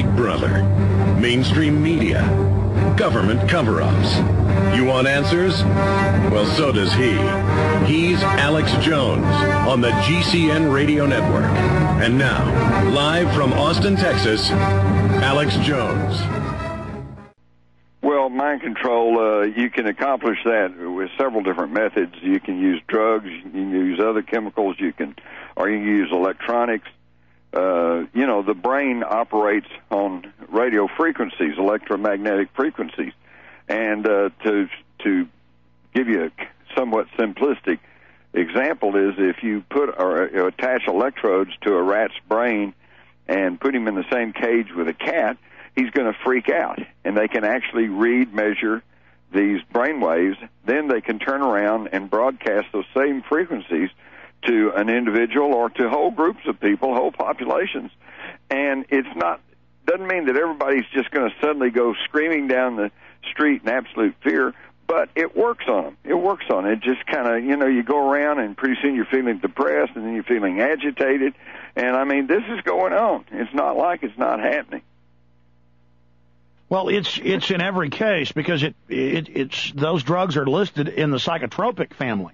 Big Brother, mainstream media, government cover-ups. You want answers? Well, so does he. He's Alex Jones on the GCN Radio Network. And now, live from Austin, Texas, Alex Jones. Well, mind control, you can accomplish that with several different methods. You can use drugs, you can use other chemicals, or you can use electronics. The brain operates on radio frequencies, electromagnetic frequencies. And to give you a somewhat simplistic example is if you put or attach electrodes to a rat's brain and put him in the same cage with a cat, he's going to freak out. And they can actually measure these brain waves. Then they can turn around and broadcast those same frequencies to an individual or to whole groups of people, whole populations. And doesn't mean that everybody's just going to suddenly go screaming down the street in absolute fear, but it works on them. It works on it. It just kind of, you go around and pretty soon you're feeling depressed and then you're feeling agitated. And, I mean, this is going on. It's not like it's not happening. Well, it's in every case because it's those drugs are listed in the psychotropic family.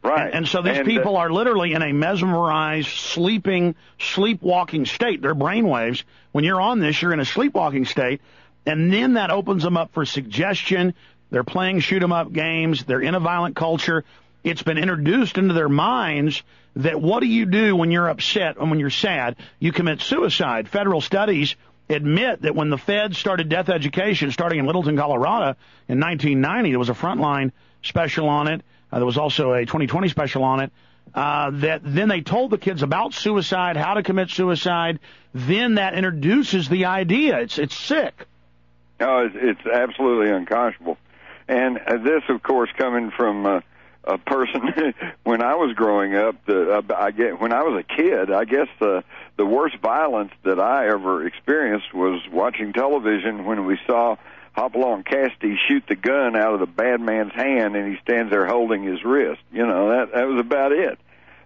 Right. And so these people are literally in a mesmerized, sleepwalking state. Their brainwaves, when you're on this, you're in a sleepwalking state, and then that opens them up for suggestion. They're playing shoot-'em-up games. They're in a violent culture. It's been introduced into their minds that what do you do when you're upset and when you're sad? You commit suicide. Federal studies admit that when the feds started death education, starting in Littleton, Colorado, in 1990, there was a Frontline special on it. There was also a 2020 special on it. That then they told the kids about suicide, how to commit suicide. Then that introduces the idea. It's sick. No, it's absolutely unconscionable. And this, of course, coming from a person when I was growing up. When I was a kid, I guess the worst violence that I ever experienced was watching television when we saw Hopalong Cassidy shoot the gun out of the bad man's hand, and he stands there holding his wrist. That was about it.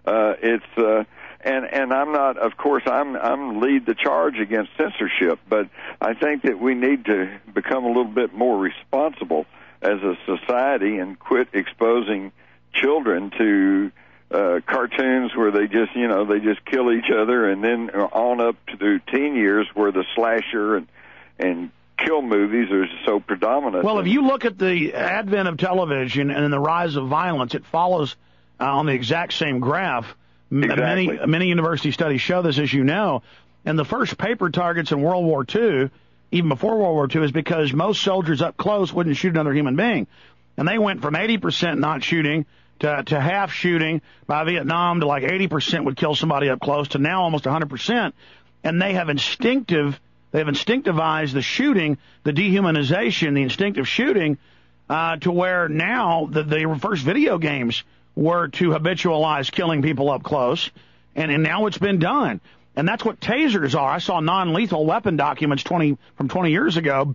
And I'm not, of course, I'm lead the charge against censorship, but I think that we need to become a little bit more responsible as a society and quit exposing children to cartoons where they just kill each other, and then on up to teen years where the slasher and kill movies are so predominant. Well, if you look at the advent of television and the rise of violence, it follows on the exact same graph. Exactly. Many university studies show this, as you know. And the first paper targets in World War II, even before World War II, is because most soldiers up close wouldn't shoot another human being. And they went from 80% not shooting to half shooting by Vietnam to like 80% would kill somebody up close to now almost 100%. And they have instinctivized the shooting, the dehumanization, the instinctive shooting, to where now the first video games were to habitualize killing people up close, and now it's been done. And that's what tasers are. I saw non-lethal weapon documents from 20 years ago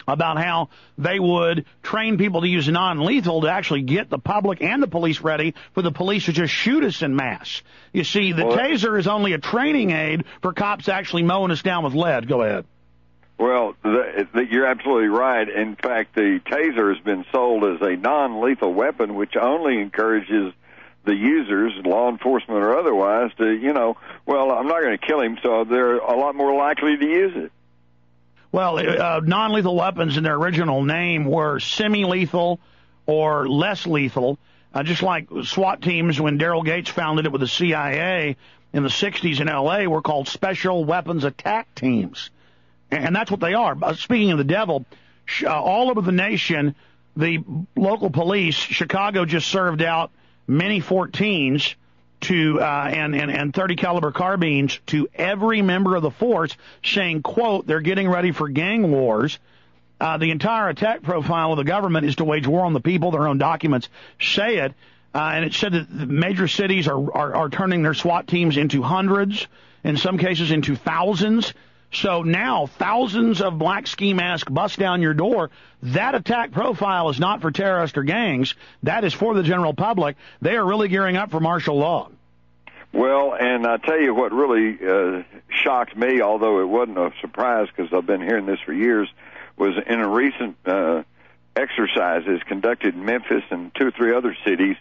about how they would train people to use non-lethal to actually get the public and the police ready for the police to just shoot us en masse. You see, the taser is only a training aid for cops actually mowing us down with lead. Go ahead. Well, you're absolutely right. In fact, the taser has been sold as a non-lethal weapon, which only encourages the users, law enforcement or otherwise, to, I'm not going to kill him, so they're a lot more likely to use it. Well, non-lethal weapons in their original name were semi-lethal or less lethal, just like SWAT teams when Daryl Gates founded it with the CIA in the 60s in L.A. were called Special Weapons Attack Teams. And that's what they are. Speaking of the devil, all over the nation, the local police, Chicago just served out mini 14s to and 30 caliber carbines to every member of the force, saying, quote, they're getting ready for gang wars. The entire attack profile of the government is to wage war on the people. Their own documents say it. And it said that the major cities are turning their SWAT teams into hundreds, in some cases into thousands. So now thousands of black ski masks bust down your door. That attack profile is not for terrorists or gangs. That is for the general public. They are really gearing up for martial law. Well, and I tell you what really shocked me, although it wasn't a surprise because I've been hearing this for years, was in a recent exercises conducted in Memphis and 2 or 3 other cities,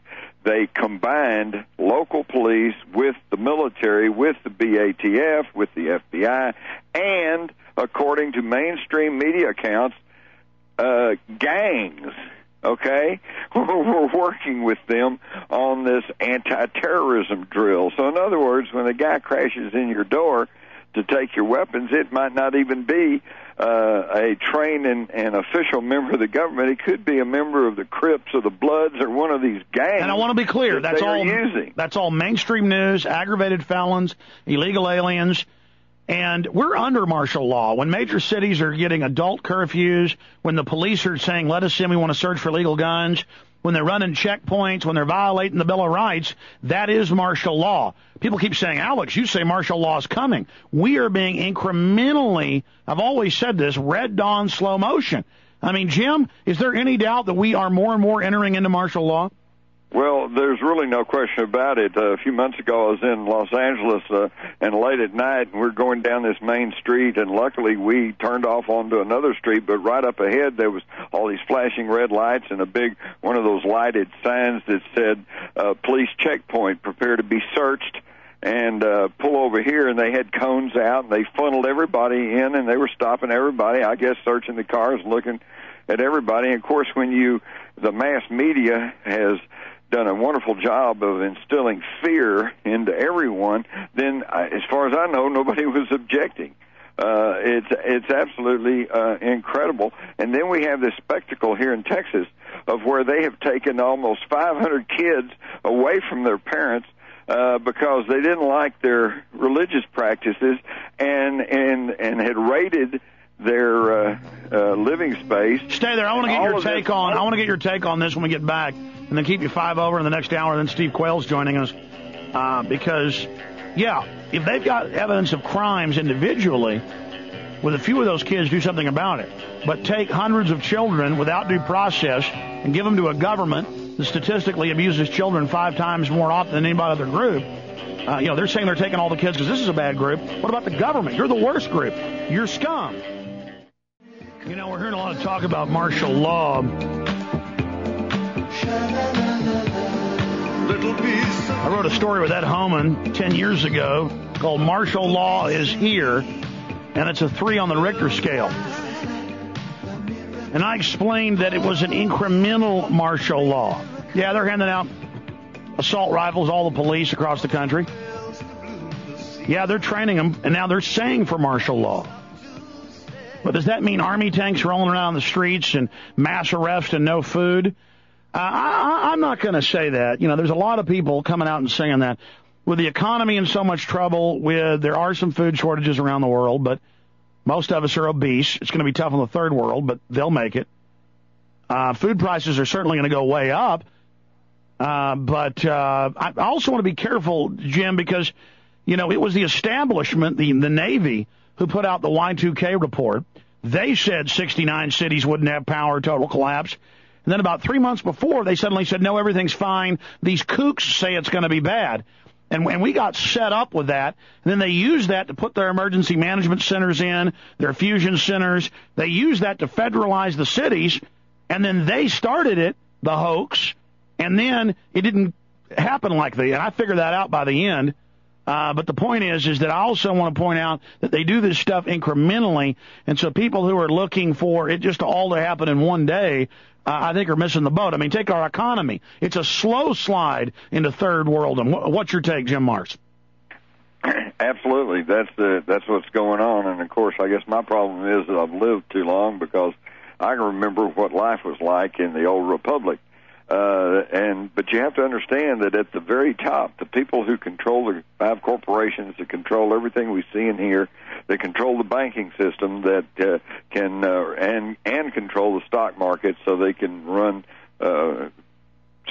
they combined local police with the military, with the BATF, with the FBI, and, according to mainstream media accounts, gangs, okay? We're working with them on this anti-terrorism drill. So in other words, when a guy crashes in your door to take your weapons, it might not even be a trained and official member of the government. It could be a member of the Crips or the Bloods or one of these gangs. And I want to be clear, that's all mainstream news, aggravated felons, illegal aliens, and we're under martial law. When major cities are getting adult curfews, when the police are saying, let us in, we want to search for legal guns, when they're running checkpoints, when they're violating the Bill of Rights, that is martial law. People keep saying, Alex, you say martial law is coming. We are being incrementally, I've always said this, Red Dawn slow motion. I mean, Jim, is there any doubt that we are more and more entering into martial law? Well, there's really no question about it. A few months ago, I was in Los Angeles, and late at night, and we're going down this main street, and luckily we turned off onto another street, but right up ahead there was all these flashing red lights and a big one of those lighted signs that said, police checkpoint, prepare to be searched, and pull over here, and they had cones out, and they funneled everybody in, and they were stopping everybody, I guess searching the cars, looking at everybody. And of course, when the mass media has done a wonderful job of instilling fear into everyone, then as far as I know, nobody was objecting. It's absolutely incredible. And then we have this spectacle here in Texas of where they have taken almost 500 kids away from their parents because they didn't like their religious practices and had raided their living space. Stay there. I want to get your take on this when we get back, and then keep you 5 over in the next hour. And then Steve Quayle's joining us because, yeah, if they've got evidence of crimes individually, with a few of those kids, do something about it. But take hundreds of children without due process and give them to a government that statistically abuses children 5 times more often than any other group. They're saying they're taking all the kids because this is a bad group. What about the government? You're the worst group. You're scum. We're hearing a lot of talk about martial law. I wrote a story with Ed Homan 10 years ago called Martial Law is Here, and it's a 3 on the Richter scale. And I explained that it was an incremental martial law. Yeah, they're handing out assault rifles, all the police across the country. Yeah, they're training them, and now they're saying for martial law. But does that mean army tanks rolling around the streets and mass arrest and no food? I'm not going to say that. There's a lot of people coming out and saying that. With the economy in so much trouble, there are some food shortages around the world, but most of us are obese. It's going to be tough in the third world, but they'll make it. Food prices are certainly going to go way up. But I also want to be careful, Jim, because, it was the establishment, the Navy, who put out the Y2K report. They said 69 cities wouldn't have power, total collapse. And then about 3 months before, they suddenly said, no, everything's fine. These kooks say it's going to be bad. And we got set up with that. And then they used that to put their emergency management centers in, their fusion centers. They used that to federalize the cities. And then they started it, the hoax. And then it didn't happen like that. And I figured that out by the end. But the point is that I also want to point out that they do this stuff incrementally. And so people who are looking for it just all to happen in one day, I think are missing the boat. I mean, take our economy. It's a slow slide into third world. And what's your take, Jim Marrs? Absolutely. That's what's going on. And, of course, I guess my problem is that I've lived too long because I can remember what life was like in the old republic. But you have to understand that at the very top, the people who control the 5 corporations that control everything we see and hear, that control the banking system, that can control the stock market, so they can run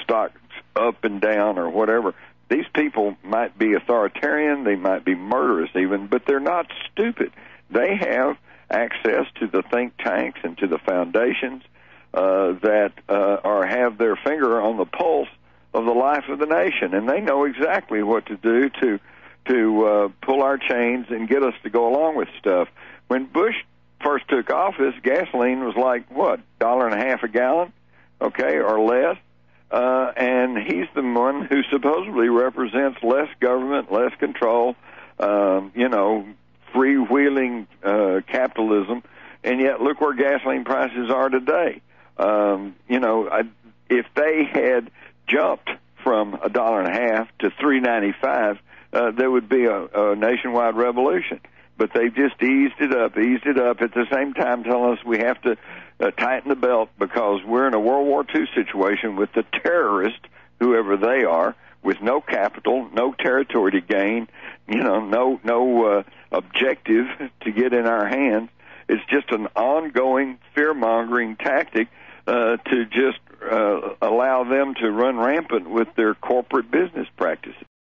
stocks up and down or whatever. These people might be authoritarian, they might be murderous even, but they're not stupid. They have access to the think tanks and to the foundations that have their finger on the pulse of the life of the nation, and they know exactly what to do to to pull our chains and get us to go along with stuff. When Bush first took office, gasoline was like, what, $1.50 a gallon, okay, or less? And he's the one who supposedly represents less government, less control, freewheeling capitalism, and yet look where gasoline prices are today. If they had jumped from $1.50 to $3.95, there would be a nationwide revolution. But they've just eased it up, at the same time telling us we have to tighten the belt because we're in a World War II situation with the terrorists, whoever they are, with no capital, no territory to gain, no objective to get in our hands. It's just an ongoing fear-mongering tactic to just allow them to run rampant with their corporate business practices.